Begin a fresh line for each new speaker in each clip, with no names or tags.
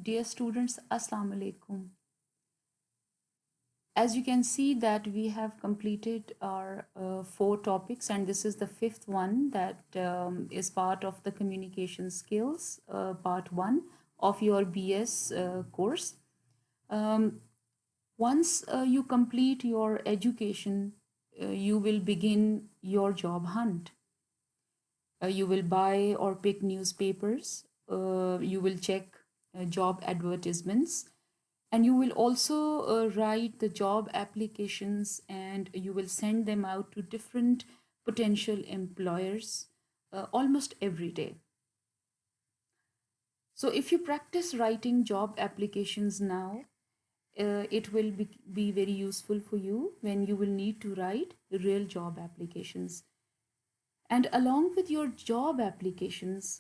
Dear students, Assalamu alaikum. As you can see that we have completed our 4 topics, and this is the 5th one that is part of the communication skills, part 1 of your BS course. Um, Once you complete your education, you will begin your job hunt. You will buy or pick newspapers, you will check job advertisements, and you will also write the job applications, and you will send them out to different potential employers almost every day. So if you practice writing job applications now, it will be very useful for you when you will need to write real job applications. And along with your job applications,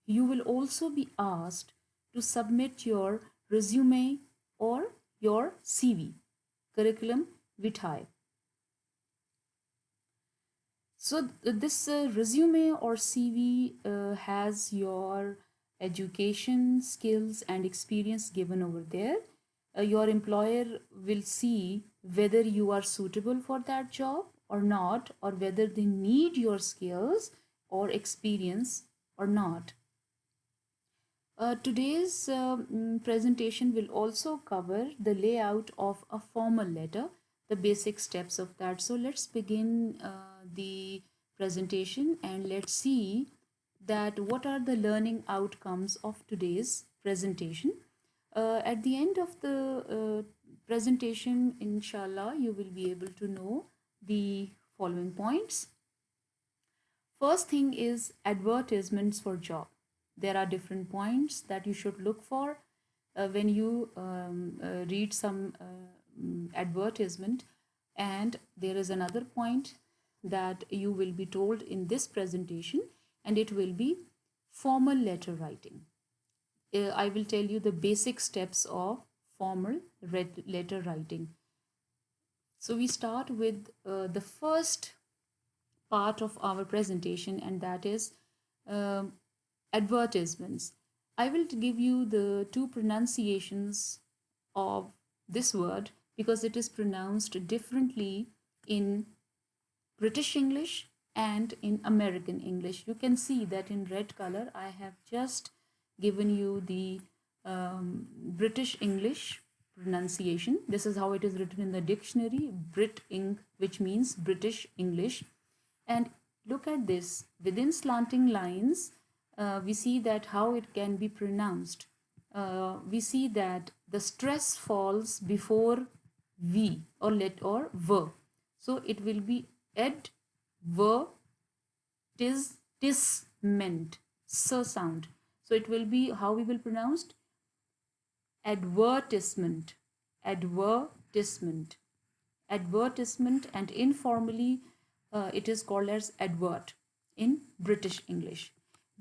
you will also be asked to submit your resume or your CV, curriculum vitae. So this resume or CV has your education, skills, and experience given over there. Your employer will see whether you are suitable for that job or not, or whether they need your skills or experience or not. Today's presentation will also cover the layout of a formal letter, the basic steps of that. So let's begin the presentation, and let's see that what are the learning outcomes of today's presentation. At the end of the presentation, inshallah, you will be able to know the following points. First thing is advertisements for job. There are different points that you should look for when you read some advertisement, and there is another point that you will be told in this presentation, and it will be formal letter writing. I will tell you the basic steps of formal letter writing. So we start with the first part of our presentation, and that is advertisements. I will give you the 2 pronunciations of this word because it is pronounced differently in British English and in American English. You can see that in red color I have just given you the British English pronunciation. This is how it is written in the dictionary, Brit Ing, which means British English. And look at this, within slanting lines, we see that how it can be pronounced. We see that the stress falls before V or let or V. So it will be advertisement, so sound. So it will be how we will pronounce advertisement, advertisement, advertisement, and informally it is called as advert in British English.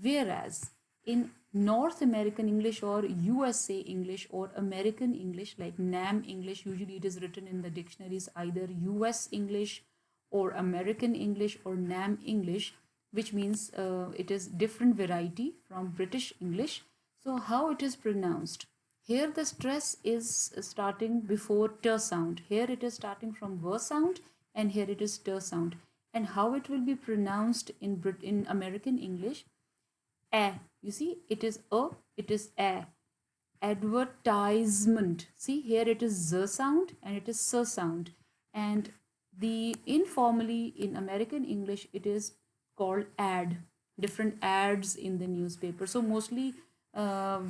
Whereas in North American English or USA English or American English, like NAM English, usually it is written in the dictionaries either US English or American English or NAM English, which means it is different variety from British English. So how it is pronounced? Here the stress is starting before t sound. Here it is starting from v sound, and here it is t sound. And how it will be pronounced in American English? A. You see, it is a, it is a. Advertisement. See, here it is z sound and it is s sound. And the informally in American English, it is called ad. Different ads in the newspaper. So mostly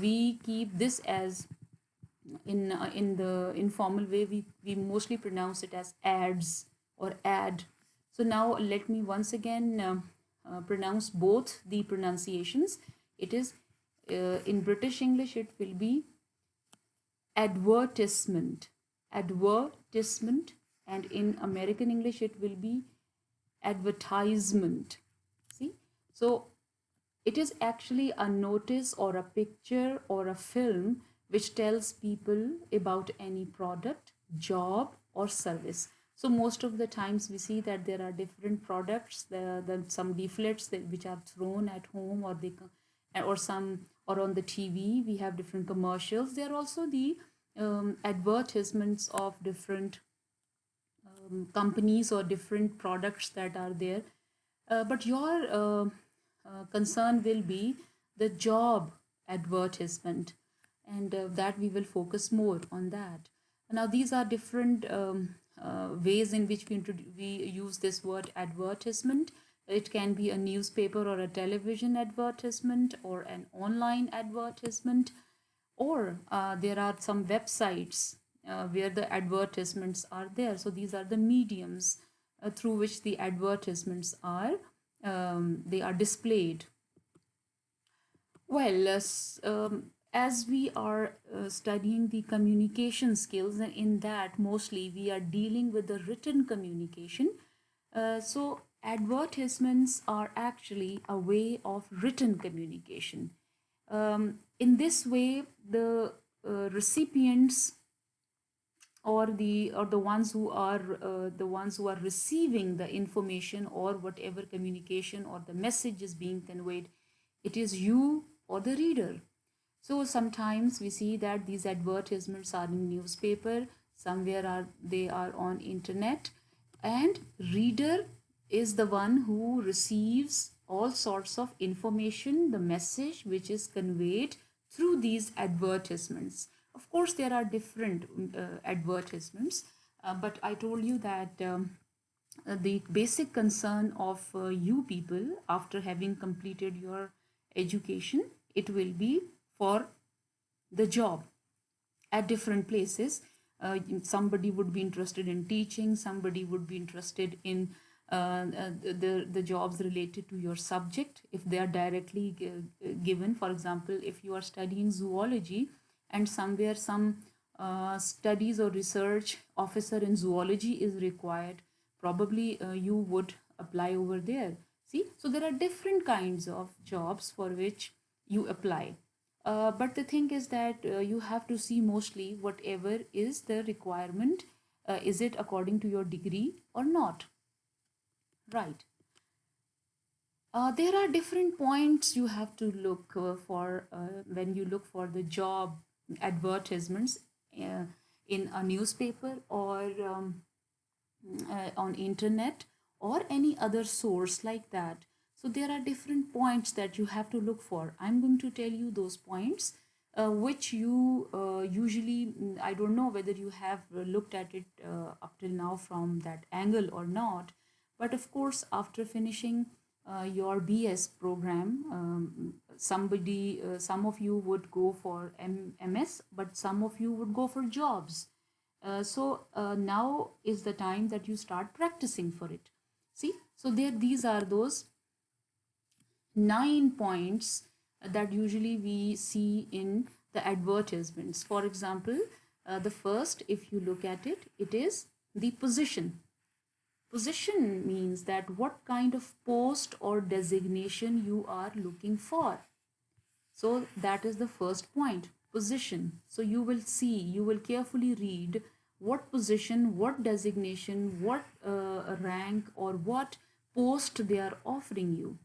we keep this as in the informal way. We mostly pronounce it as ads or ad. So now let me once again pronounce both the pronunciations. It is in British English it will be advertisement, advertisement, and in American English it will be advertisement. See, so it is actually a notice or a picture or a film which tells people about any product, job, or service. So most of the times we see that there are different products, some leaflets which are thrown at home, or some or on the TV, we have different commercials. There are also the advertisements of different companies or different products that are there. But your concern will be the job advertisement, and that we will focus more on that. Now, these are different ways in which we use this word advertisement. It can be a newspaper or a television advertisement or an online advertisement, or there are some websites where the advertisements are there. So these are the mediums through which the advertisements are they are displayed. Well, as we are studying the communication skills, and in that mostly we are dealing with the written communication. So advertisements are actually a way of written communication. In this way, the recipients or the ones who are receiving the information or whatever communication or the message is being conveyed, it is you or the reader. So sometimes we see that these advertisements are in newspaper, somewhere they are on internet, and reader is the one who receives all sorts of information, the message which is conveyed through these advertisements. Of course, there are different advertisements, but I told you that the basic concern of you people after having completed your education, it will be for the job at different places. Somebody would be interested in teaching, somebody would be interested in the jobs related to your subject if they are directly given. For example, if you are studying zoology and somewhere some studies or research officer in zoology is required, probably you would apply over there. See, so there are different kinds of jobs for which you apply. But the thing is that you have to see mostly whatever is the requirement. Is it according to your degree or not? Right. There are different points you have to look for when you look for the job advertisements uh, in a newspaper or on internet or any other source like that. So there are different points that you have to look for. I'm going to tell you those points which you usually, I don't know whether you have looked at it up till now from that angle or not, but of course after finishing your BS program, some of you would go for MS, but some of you would go for jobs. So now is the time that you start practicing for it. See, so these are those 9 points that usually we see in the advertisements. For example, the first, if you look at it, it is the position. Position means that what kind of post or designation you are looking for. So that is the first point, position. So you will see, you will carefully read what position, what designation, what rank or what post they are offering you.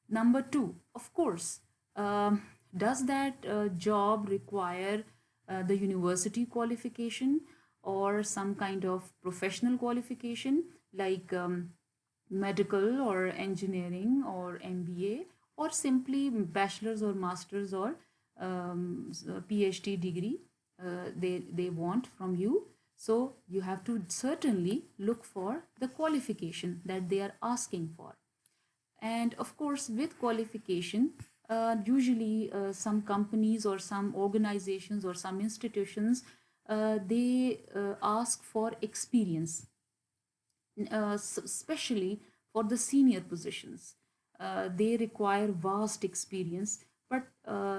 Number two, of course, does that job require the university qualification or some kind of professional qualification like medical or engineering or MBA, or simply bachelor's or master's or PhD degree they want from you. So you have to certainly look for the qualification that they are asking for. And of course, with qualification, usually some companies or some organizations or some institutions, they ask for experience, especially for the senior positions. They require vast experience, but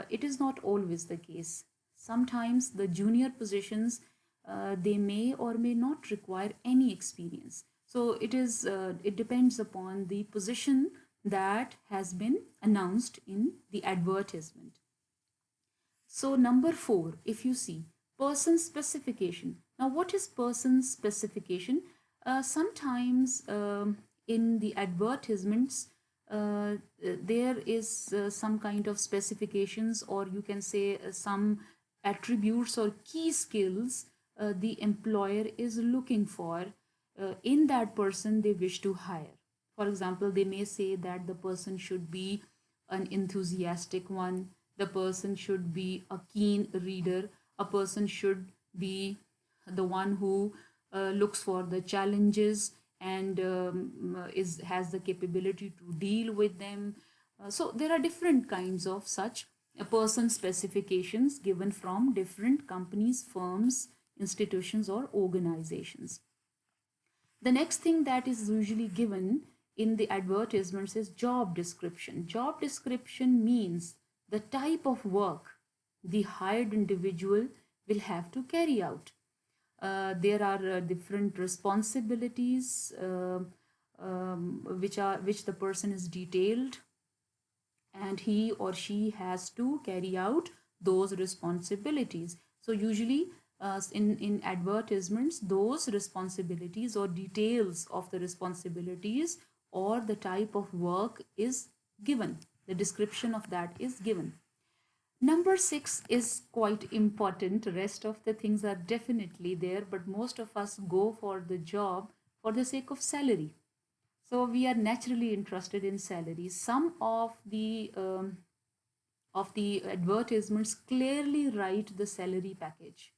it is not always the case. Sometimes the junior positions, they may or may not require any experience. So it depends upon the position that has been announced in the advertisement. So number 4, if you see person specification. Now what is person specification? Sometimes in the advertisements, there is some kind of specifications, or you can say some attributes or key skills the employer is looking for in that person they wish to hire. For example, they may say that the person should be an enthusiastic one, the person should be a keen reader, a person should be the one who looks for the challenges and is has the capability to deal with them. So there are different kinds of such person specifications given from different companies, firms, institutions, or organizations. The next thing that is usually given in the advertisements is job description. Job description means the type of work the hired individual will have to carry out. There are different responsibilities which the person is detailed, and he or she has to carry out those responsibilities. So usually in advertisements, those responsibilities or details of the responsibilities or the type of work is given. The description of that is given. Number 6 is quite important. Rest of the things are definitely there, but most of us go for the job for the sake of salary. So we are naturally interested in salary. Some of the advertisements clearly write the salary package.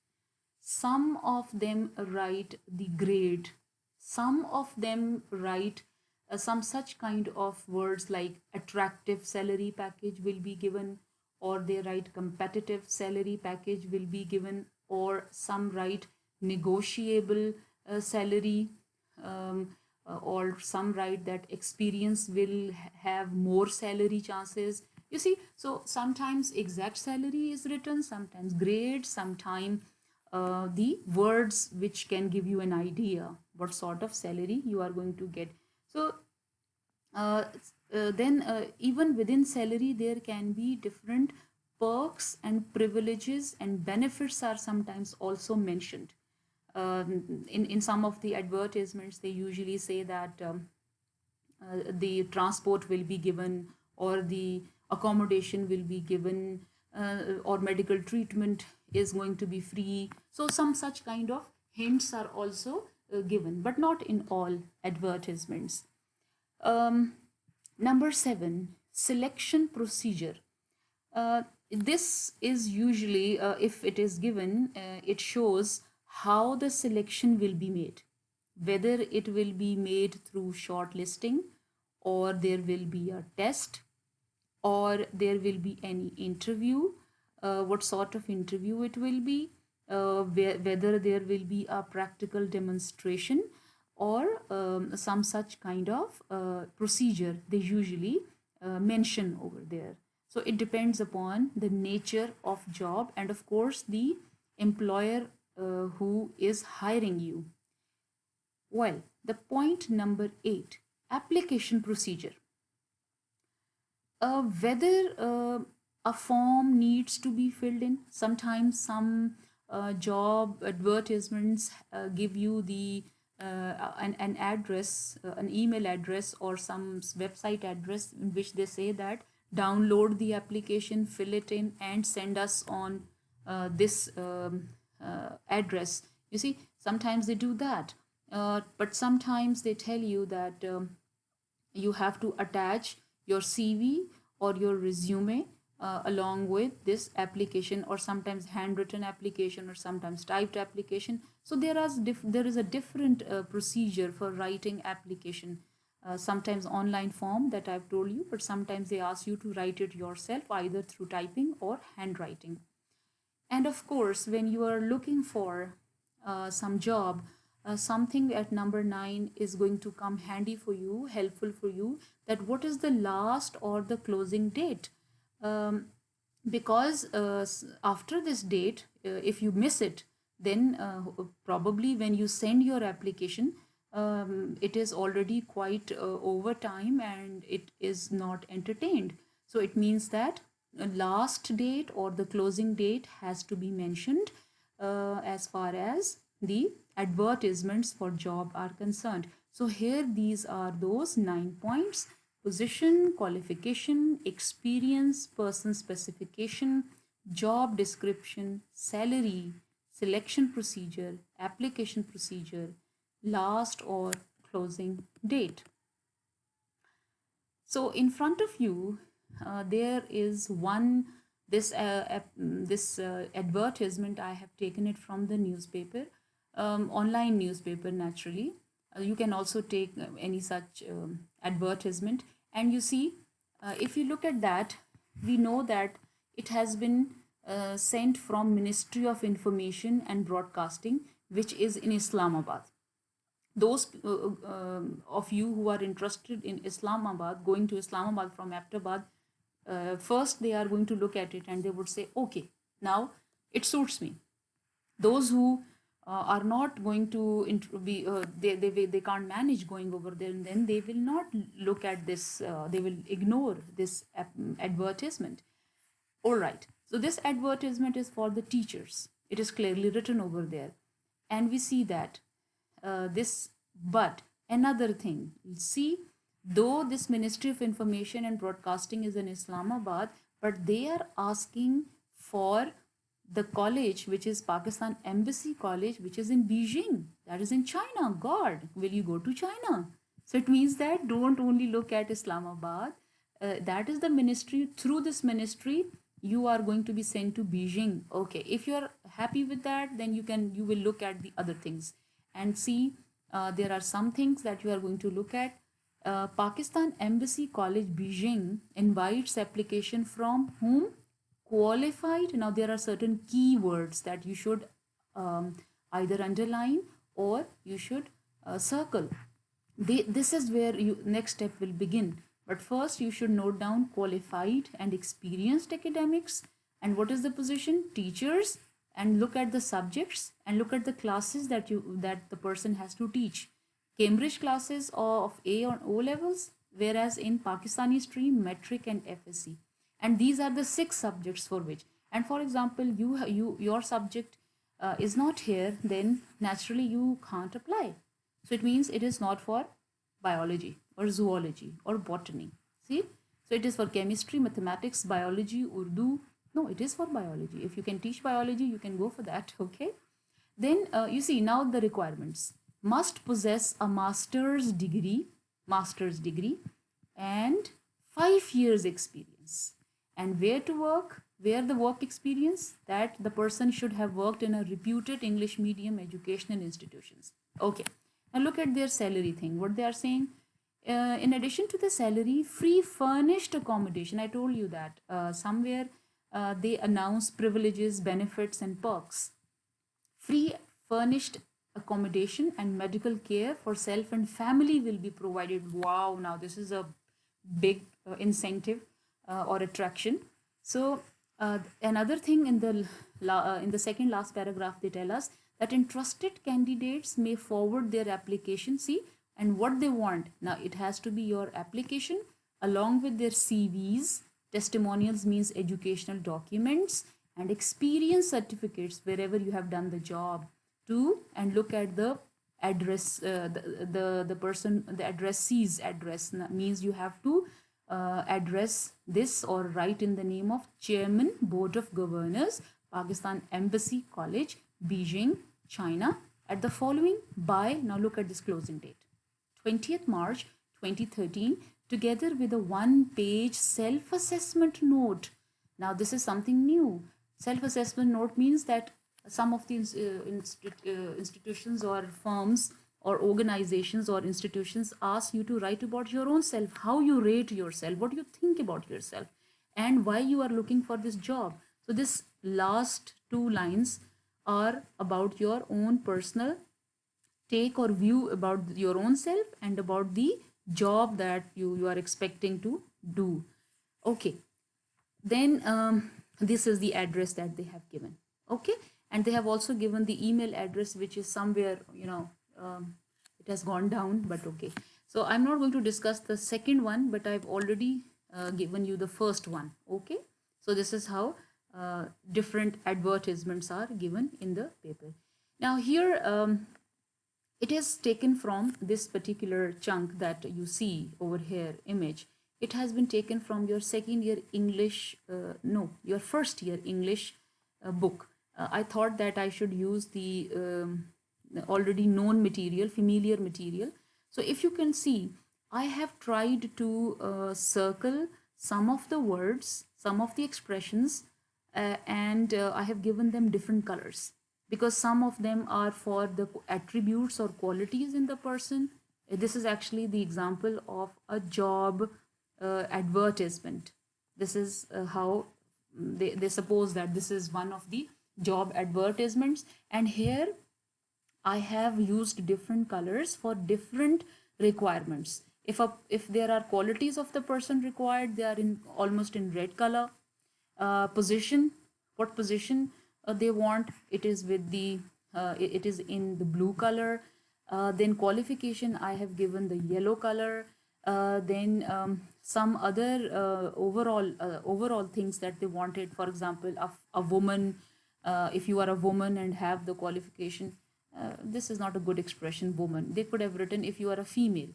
Some of them write the grade. Some of them write some such kind of words like attractive salary package will be given, or they write competitive salary package will be given, or some write negotiable salary, or some write that experience will have more salary chances. You see, so sometimes exact salary is written, sometimes grade, sometimes the words which can give you an idea what sort of salary you are going to get. So then even within salary there can be different perks and privileges and benefits are sometimes also mentioned. In some of the advertisements they usually say that the transport will be given, or the accommodation will be given, or medical treatment is going to be free. So some such kind of hints are also given, but not in all advertisements. Number 7, selection procedure. This is usually, if it is given, it shows how the selection will be made, whether it will be made through shortlisting, or there will be a test, or there will be any interview, what sort of interview it will be, whether there will be a practical demonstration, or some such kind of procedure they usually mention over there. So it depends upon the nature of job and of course the employer who is hiring you. Well, the point number 8, application procedure. Whether a form needs to be filled in. Sometimes some job advertisements give you the an address, an email address, or some website address in which they say that download the application, fill it in, and send us on this address. You see, sometimes they do that, but sometimes they tell you that you have to attach your CV or your resume along with this application, or sometimes handwritten application, or sometimes typed application. So there is a different procedure for writing application. Sometimes online form that I've told you, but sometimes they ask you to write it yourself either through typing or handwriting. And of course, when you are looking for some job, something at number 9 is going to come handy for you, helpful for you, that what is the last or the closing date. Because after this date, if you miss it, then probably when you send your application, it is already quite over time and it is not entertained. So it means that last date or the closing date has to be mentioned as far as the advertisements for job are concerned. So here these are those 9 points position, qualification, experience, person specification, job description, salary, selection procedure, application procedure, last or closing date. So in front of you, there is one this advertisement. I have taken it from the newspaper, online newspaper naturally. You can also take any such advertisement, and you see, if you look at that, we know that it has been sent from Ministry of Information and Broadcasting, which is in Islamabad. Those of you who are interested in Islamabad, going to Islamabad from Abbottabad, first they are going to look at it and they would say, okay, now it suits me. Those who are not going to be, they can't manage going over there, and then they will not look at this, they will ignore this advertisement. All right, so this advertisement is for the teachers. It is clearly written over there. And we see that but another thing, see, though this Ministry of Information and Broadcasting is in Islamabad, but they are asking for the college, which is Pakistan Embassy College, which is in Beijing, that is in China. God, will you go to China? So it means that don't only look at Islamabad. That is the ministry. Through this ministry, you are going to be sent to Beijing. Okay, if you are happy with that, then you will look at the other things and see. There are some things that you are going to look at. Pakistan Embassy College Beijing invites application from whom? Qualified. Now there are certain keywords that you should either underline or you should circle. This is where next step will begin. But first you should note down qualified and experienced academics. And what is the position? Teachers. And look at the subjects and look at the classes that the person has to teach. Cambridge classes of A or O levels, whereas in Pakistani stream, metric and FSC. And these are the 6 subjects for which. And for example, your subject is not here, then naturally you can't apply. So it means it is not for biology or zoology or botany. See? So it is for chemistry, mathematics, biology, Urdu. No, it is for biology. If you can teach biology, you can go for that. Okay. Then you see now the requirements. Must possess a master's degree, and 5 years experience. And where to work? Where the work experience? That the person should have worked in a reputed English medium educational institutions. Okay. Now look at their salary thing. What they are saying? In addition to the salary, free furnished accommodation. I told you that somewhere they announce privileges, benefits, and perks. Free furnished accommodation and medical care for self and family will be provided. Wow, now this is a big incentive or attraction. So another thing in the second last paragraph, they tell us that interested candidates may forward their application. See, and what they want now, it has to be your application along with their CVs. Testimonials means educational documents, and experience certificates wherever you have done the job too. And look at the address, the person, the addressee's address means you have to address this or write in the name of Chairman Board of Governors, Pakistan Embassy College, Beijing, China, at the following by, now look at this closing date, 20th March 2013, together with a 1-page self-assessment note. Now this is something new. Self-assessment note means that some of these institutions or firms or organizations or institutions ask you to write about your own self, how you rate yourself, what you think about yourself, and why you are looking for this job. So this last 2 lines are about your own personal take or view about your own self and about the job that you are expecting to do. Okay, then this is the address that they have given. Okay, and they have also given the email address, which is somewhere, it has gone down, but okay. So I'm not going to discuss the second one, but I've already given you the first one. Okay, so this is how different advertisements are given in the paper. Now here It is taken from this particular chunk that you see over here, image. It has been taken from your second year English, no, your first year English book. I thought that I should use the already known material, familiar material. So if you can see, I have tried to circle some of the words, some of the expressions, and I have given them different colors because some of them are for the attributes or qualities in the person. This is actually the example of a job advertisement. This is how they suppose that this is one of the job advertisements, and here I have used different colors for different requirements. If there are qualities of the person required, they are in almost in red color. Position, what position they want, it is with the it is in the blue color. Then qualification, I have given the yellow color. Then some other overall things that they wanted, for example, a woman, if you are a woman and have the qualification, this is not a good expression, woman. They could have written if you are a female.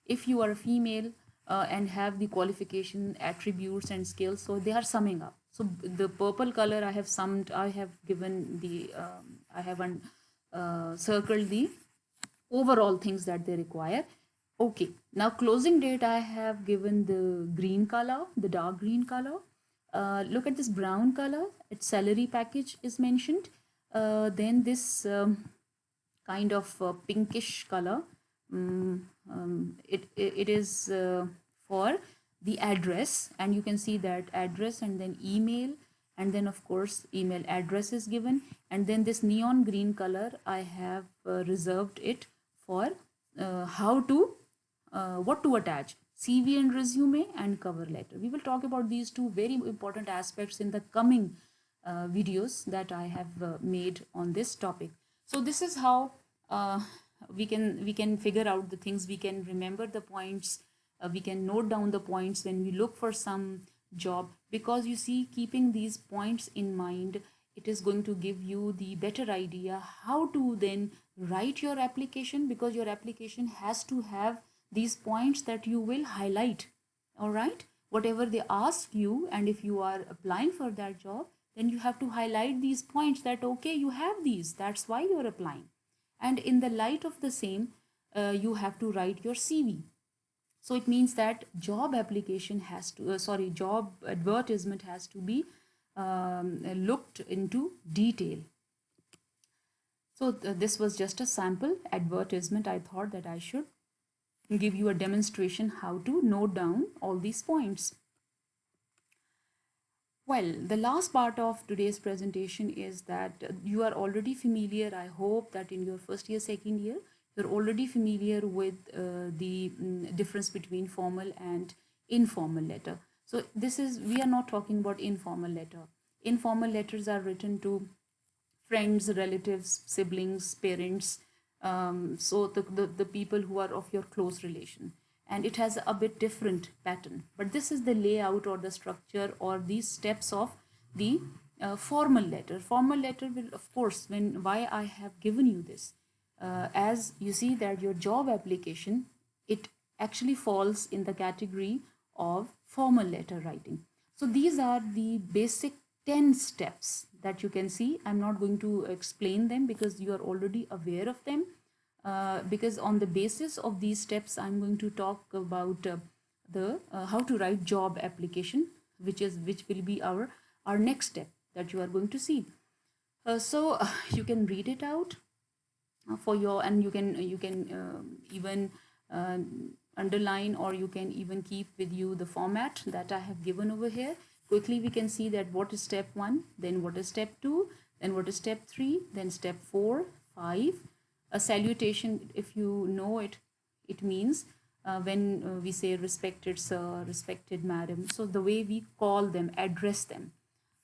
If you are a female and have the qualification, attributes, and skills, so they are summing up. So the purple color I have summed, I have given the, I haven't circled the overall things that they require. Okay, now closing date, I have given the green color, the dark green color. Look at this brown color, its salary package is mentioned. Then this kind of pinkish color, it is for the address, and you can see that address and then email, and then of course email address is given. And then this neon green color, I have reserved it for how to what to attach, CV and resume and cover letter. We will talk about these two very important aspects in the coming videos that I have made on this topic. So this is how we can figure out the things, we can remember the points, we can note down the points when we look for some job, because you see, keeping these points in mind, it is going to give you the better idea how to then write your application, because your application has to have these points that you will highlight. All right, whatever they ask you, and if you are applying for that job, then you have to highlight these points that okay, you have these, that's why you're applying. And in the light of the same, you have to write your CV. So it means that job application has to job advertisement has to be looked into detail. So this was just a sample advertisement. I thought that I should give you a demonstration how to note down all these points. Well, the last part of today's presentation is that you are already familiar. I hope that in your first year, second year, you're already familiar with the difference between formal and informal letter. So we are not talking about informal letter. Informal letters are written to friends, relatives, siblings, parents, so the people who are of your close relation, and it has a bit different pattern. But this is the layout or the structure or these steps of the formal letter. Formal letter will, of course, why I have given you this, as you see that your job application, it actually falls in the category of formal letter writing. So these are the basic 10 steps that you can see. I'm not going to explain them because you are already aware of them. Because on the basis of these steps, I'm going to talk about the how to write job application, which will be our next step that you are going to see. So you can read it out for your, and you can even underline, or you can even keep with you the format that I have given over here. Quickly we can see that what is step 1, then what is step 2, then what is step 3, then step 4, 5. A salutation, if you know it, it means when we say respected sir, respected madam, so the way we call them, address them.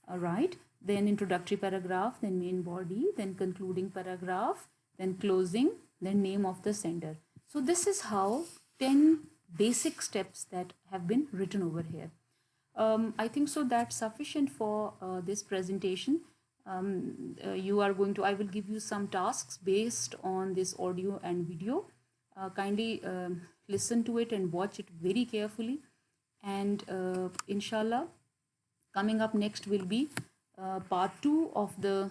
All right, then introductory paragraph, then main body, then concluding paragraph, then closing, then name of the sender. So this is how 10 basic steps that have been written over here. I think so that's sufficient for this presentation. I will give you some tasks based on this audio and video. Kindly listen to it and watch it very carefully. And inshallah, coming up next will be part 2 of the